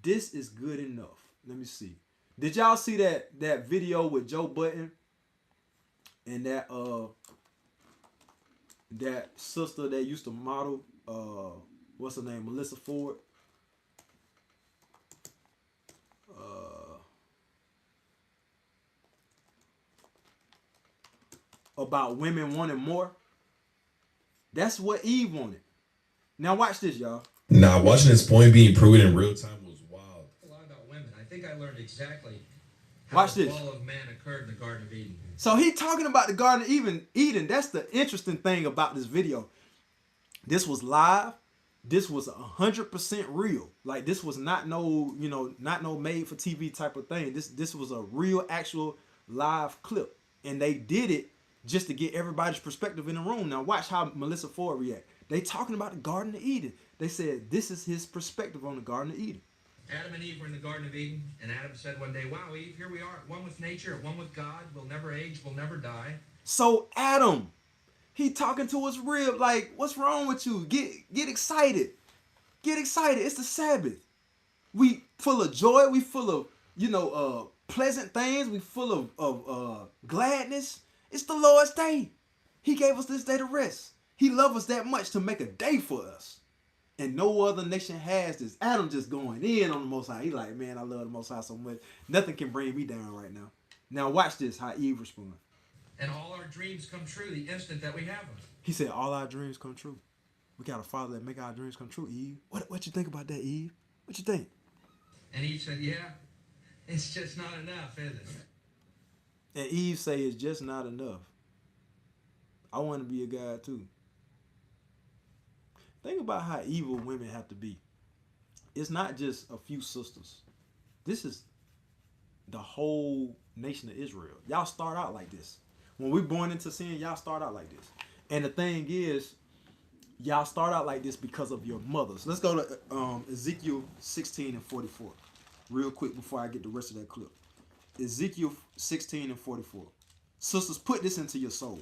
This is good enough. Let me see. Did y'all see that video with Joe Button and that sister that used to model what's her name, Melissa Ford, about women wanting more? That's what Eve wanted. Now watch this, y'all. Now, watching this point being proven in real time was wild. A lot about women. I think I learned exactly how Watch the this. fall of man occurred in the Garden of Eden. So he talking about the Garden of Eden. That's the interesting thing about this video. This was live. This was 100% real. Like this was not no, not no made for TV type of thing. This was a real, actual live clip, and they did it just to get everybody's perspective in the room. Now watch how Melissa Ford react. They talking about the Garden of Eden. They said this is his perspective on the Garden of Eden. Adam and Eve were in the Garden of Eden, and Adam said one day, wow, Eve, here we are, at one with nature, at one with God. We'll never age, we'll never die. So Adam, he talking to his rib like, what's wrong with you? Get excited. Get excited. It's the Sabbath. We full of joy. We full of pleasant things. We full of gladness. It's the Lord's day. He gave us this day to rest. He loved us that much to make a day for us. And no other nation has this. Adam just going in on the Most High. He like, man, I love the Most High so much. Nothing can bring me down right now. Now watch this, how Eve responds. And all our dreams come true the instant that we have them. He said, all our dreams come true. We got a Father that make our dreams come true, Eve. What you think about that, Eve? What you think? And Eve said, yeah, it's just not enough, is it? And Eve say it's just not enough. I want to be a guy too. Think about how evil women have to be. It's not just a few sisters. This is the whole nation of Israel. Y'all start out like this. When we're born into sin, y'all start out like this. And the thing is, y'all start out like this because of your mothers. Let's go to Ezekiel 16 and 44. Real quick before I get the rest of that clip. Ezekiel 16 and 44. Sisters, put this into your soul.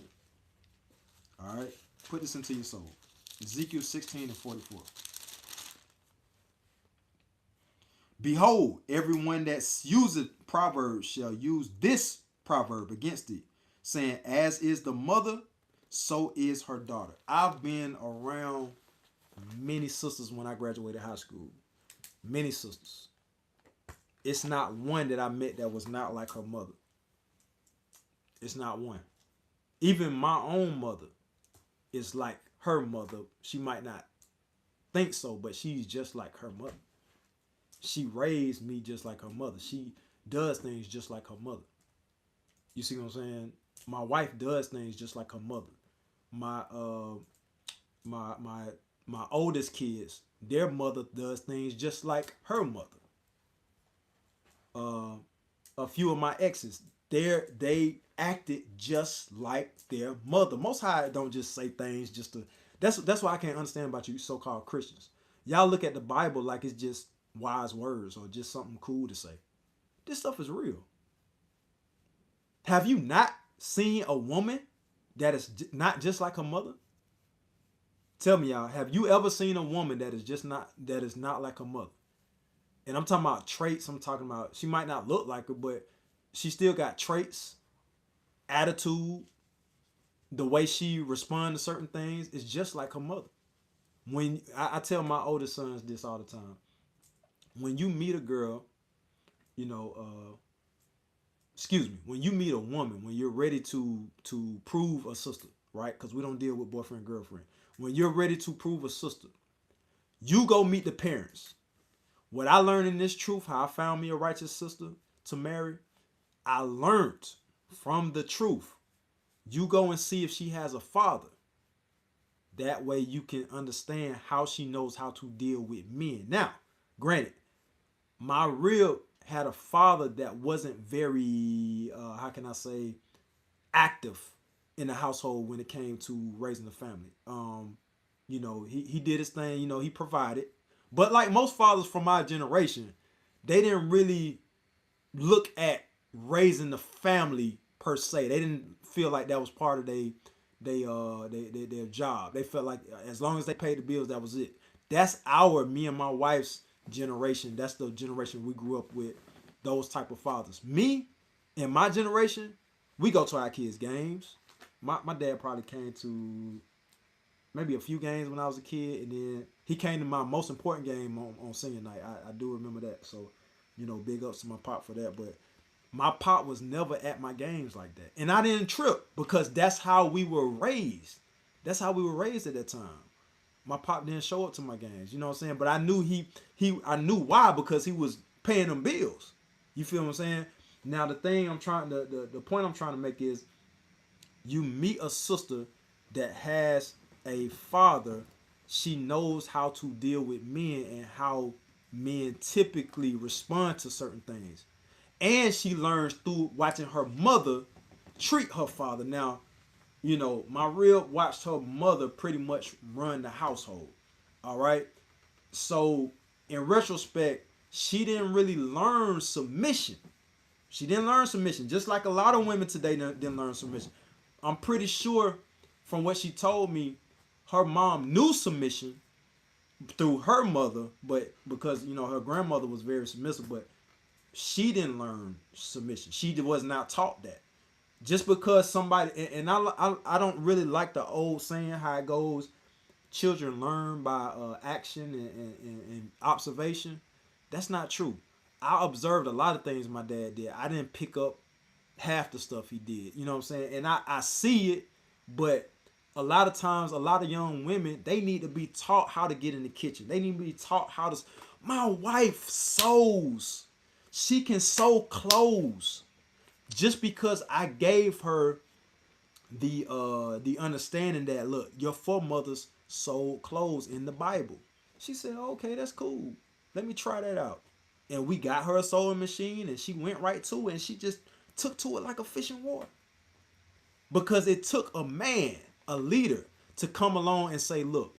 All right? Put this into your soul. Ezekiel 16 and 44. Behold, everyone that useth proverbs shall use this proverb against thee, saying, as is the mother, so is her daughter. I've been around many sisters when I graduated high school. Many sisters. It's not one that I met that was not like her mother. It's not one. Even my own mother is like her mother. She might not think so, but she's just like her mother. She raised me just like her mother. She does things just like her mother. You see what I'm saying? My wife does things just like her mother. My oldest kids, their mother does things just like her mother. A few of my exes, they acted just like their mother. Most High don't just say things just to. That's why I can't understand about you so-called Christians. Y'all look at the Bible like it's just wise words or just something cool to say. This stuff is real. Have you not seen a woman that is not just like her mother? Tell me, y'all, have you ever seen a woman that is not like her mother? And I'm talking about traits. I'm talking about she might not look like her, but she still got traits, attitude, the way she responds to certain things is just like her mother. When I tell my oldest sons this all the time, when you meet a girl, when you meet a woman, when you're ready to prove a sister, right? Because we don't deal with boyfriend, girlfriend. When you're ready to prove a sister, you go meet the parents. What I learned in this truth, how I found me a righteous sister to marry, I learned from the truth. You go and see if she has a father. That way you can understand how she knows how to deal with men. Now, granted, my rib had a father that wasn't very, active in the household when it came to raising the family. He did his thing, he provided. But like most fathers from my generation, they didn't really look at raising the family per se. They didn't feel like that was part of their job. They felt like as long as they paid the bills, that was it. That's me and my wife's generation. That's the generation we grew up with. Those type of fathers. Me, in my generation, we go to our kids' games. My dad probably came to maybe a few games when I was a kid, and then he came to my most important game on senior night. I do remember that. So, big ups to my pop for that. But my pop was never at my games like that. And I didn't trip because that's how we were raised. That's how we were raised at that time. My pop didn't show up to my games. You know what I'm saying? But I knew I knew why, because he was paying them bills. You feel what I'm saying? Now the point I'm trying to make is, you meet a sister that has a father, she knows how to deal with men and how men typically respond to certain things. And she learns through watching her mother treat her father. Now, my real watched her mother pretty much run the household. All right. So in retrospect, she didn't really learn submission. She didn't learn submission, just like a lot of women today didn't learn submission. I'm pretty sure from what she told me, her mom knew submission through her mother, but because her grandmother was very submissive, but she didn't learn submission. She was not taught that. Just because somebody, and I don't really like the old saying how it goes, children learn by action and observation. That's not true. I observed a lot of things my dad did. I didn't pick up half the stuff he did. You know what I'm saying? And I see it, but a lot of times, a lot of young women, they need to be taught how to get in the kitchen. They need to be taught how to. My wife sews. She can sew clothes. Just because I gave her the understanding that, look, your foremothers sewed clothes in the Bible. She said, okay, that's cool. Let me try that out. And we got her a sewing machine, and she went right to it, and she just took to it like a fish in water. Because it took a man, a leader, to come along and say, look,